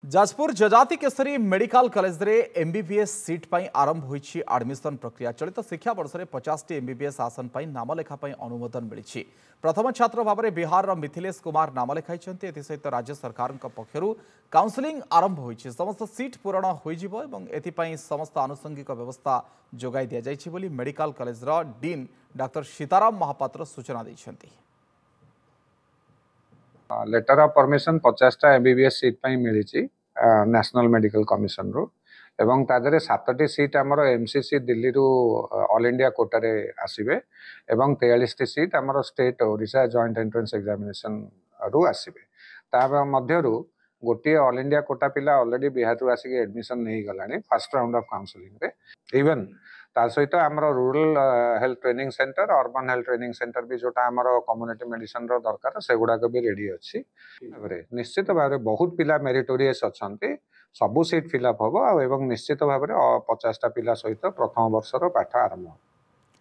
जाजपुर जजाति Kesari medical college रे MBBS seat पर आरंभ होईछि एडमिशन प्रक्रिया। चलित शिक्षा वर्ष में 50 एमबीबीएस आसन पर नामलेखा अनुमोदन मिली। प्रथम छात्र भाव में बिहार मिथिलेश कुमार नाम लेखाई। सहित राज्य सरकार पक्षर काउंसलिंग आरंभ होईछि। समस्त सीट पूरण हो समस्त आनुषंगिक व्यवस्था जोगाई दि जाइछि medical college dean doctor Sitaram Mahapatra सूचना दैछन्ति। लेटर ऑफ परमिशन 50टा एमबीबीएस सीट पर मिली नेशनल मेडिकल कमिशन रो एवं तादरे 7टी सीट आमर एमसीसी दिल्ली रू ऑल इंडिया कोटारे आसीबे एवं 43टी सीट आमर state Odisha joint entrance examination रू आसीबे। ता मध्यरु गोटे ऑल इंडिया कोटा पिला ऑलरेडी बिहार रू आसिक एडमिशन नहीं गलानी फर्स्ट राउंड ऑफ काउंसलिंग रे। इवन ता सहित आमर rural health training centre urban health training centre भी जोटा आमर कम्युनिटी मेडिसिन रो दरकार से गुडाक भी रेडी अच्छी। निश्चित भाव में बहुत पिला मेरिटोरियस अच्छी सबू सीट फिलअप हम और निश्चित भाव में 50टा पिला सहित प्रथम वर्षर पाठ आरंभ।